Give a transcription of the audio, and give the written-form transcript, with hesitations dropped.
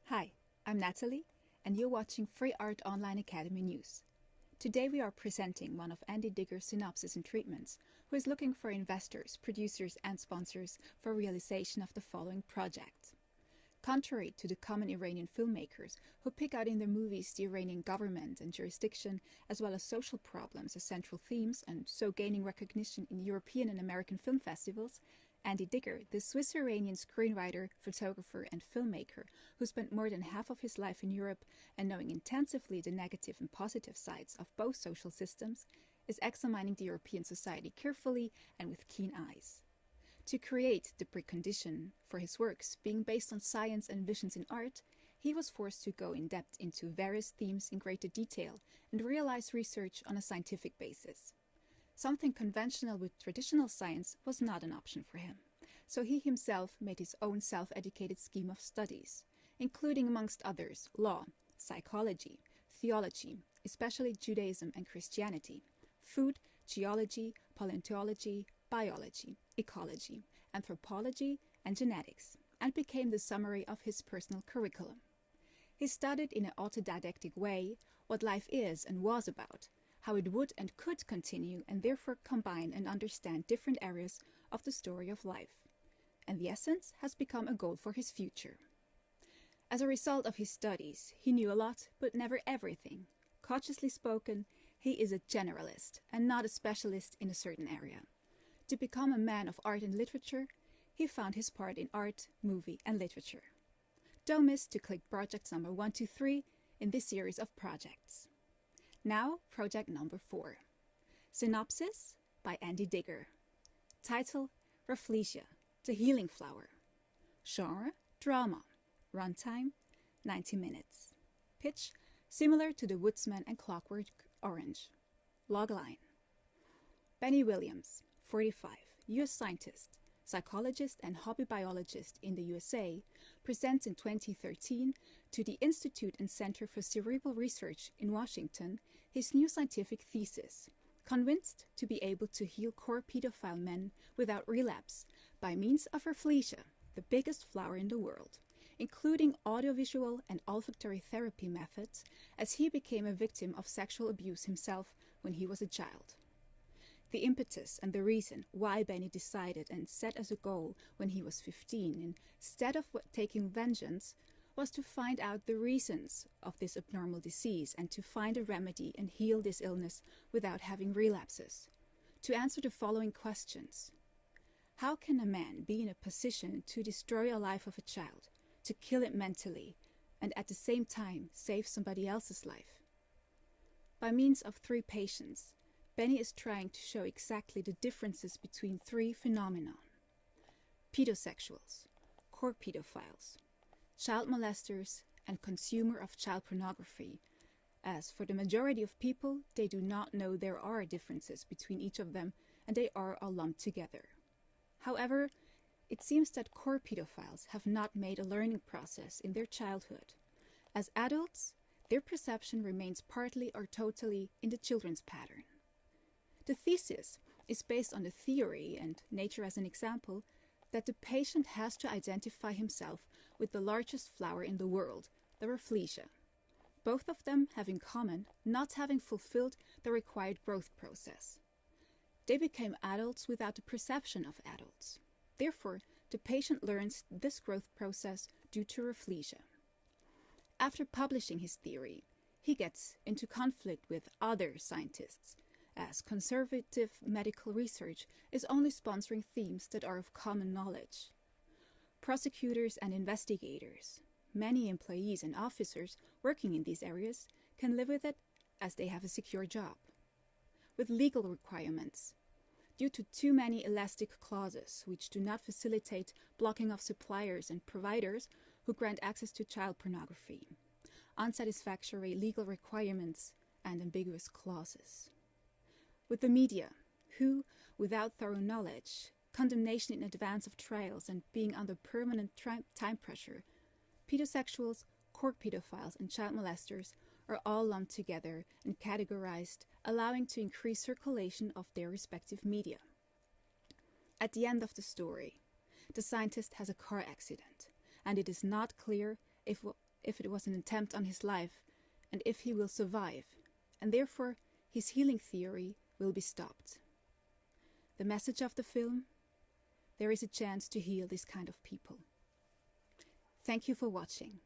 Hi, I'm Natalie, and you're watching Free Art Online Academy News. Today we are presenting one of Andy Digger's synopsis and treatments, who is looking for investors, producers, and sponsors for realization of the following project. Contrary to the common Iranian filmmakers who pick out in their movies the Iranian government and jurisdiction, as well as social problems as central themes, and so gaining recognition in European and American film festivals, Andy Digger, the Swiss-Iranian screenwriter, photographer, and filmmaker who spent more than half of his life in Europe and knowing intensively the negative and positive sides of both social systems, is examining the European society carefully and with keen eyes. To create the precondition for his works being based on science and visions in art, he was forced to go in depth into various themes in greater detail and realize research on a scientific basis. Something conventional with traditional science was not an option for him, so he himself made his own self-educated scheme of studies, including amongst others law, psychology, theology, especially Judaism and Christianity, food, geology, paleontology, biology, ecology, anthropology, and genetics, and became the summary of his personal curriculum. He studied in an autodidactic way what life is and was about, how it would and could continue and therefore combine and understand different areas of the story of life. And the essence has become a goal for his future. As a result of his studies, he knew a lot, but never everything. Cautiously spoken, he is a generalist and not a specialist in a certain area. To become a man of art and literature, he found his part in art, movie, and literature. Don't miss to click projects number 1 to 3 in this series of projects. Now, project number 4. Synopsis by Andy Digger. Title, Rafflesia, the Healing Flower. Genre, drama. Runtime, 90 minutes. Pitch, similar to The Woodsman and Clockwork Orange. Logline. Benny Williams, 45, U.S. scientist, psychologist and hobby biologist in the USA, presents in 2013 to the Institute and Center for Cerebral Research in Washington his new scientific thesis, convinced to be able to heal core pedophile men without relapse by means of Rafflesia, the biggest flower in the world, including audiovisual and olfactory therapy methods, as he became a victim of sexual abuse himself when he was a child. The impetus and the reason why Benny decided and set as a goal when he was 15, instead of taking vengeance, was to find out the reasons of this abnormal disease and to find a remedy and heal this illness without having relapses. To answer the following questions. How can a man be in a position to destroy a life of a child, to kill it mentally, and at the same time save somebody else's life? By means of 3 patients, Benny is trying to show exactly the differences between 3 phenomena: pedosexuals, core pedophiles, child molesters, and consumer of child pornography, as for the majority of people, they do not know there are differences between each of them and they are all lumped together. However, it seems that core pedophiles have not made a learning process in their childhood. As adults, their perception remains partly or totally in the children's pattern. The thesis is based on the theory, and nature as an example, that the patient has to identify himself with the largest flower in the world, the Rafflesia. Both of them have in common not having fulfilled the required growth process. They became adults without the perception of adults. Therefore, the patient learns this growth process due to Rafflesia. After publishing his theory, he gets into conflict with other scientists, as conservative medical research is only sponsoring themes that are of common knowledge. Prosecutors and investigators, many employees and officers working in these areas, can live with it as they have a secure job. With legal requirements, due to too many elastic clauses which do not facilitate blocking of suppliers and providers who grant access to child pornography, unsatisfactory legal requirements, and ambiguous clauses. With the media, who, without thorough knowledge, condemnation in advance of trials, and being under permanent time pressure, pedosexuals, core pedophiles, and child molesters are all lumped together and categorized, allowing to increase circulation of their respective media. At the end of the story, the scientist has a car accident, and it is not clear if if it was an attempt on his life, and if he will survive, and therefore his healing theory will be stopped. The message of the film: there is a chance to heal this kind of people. Thank you for watching.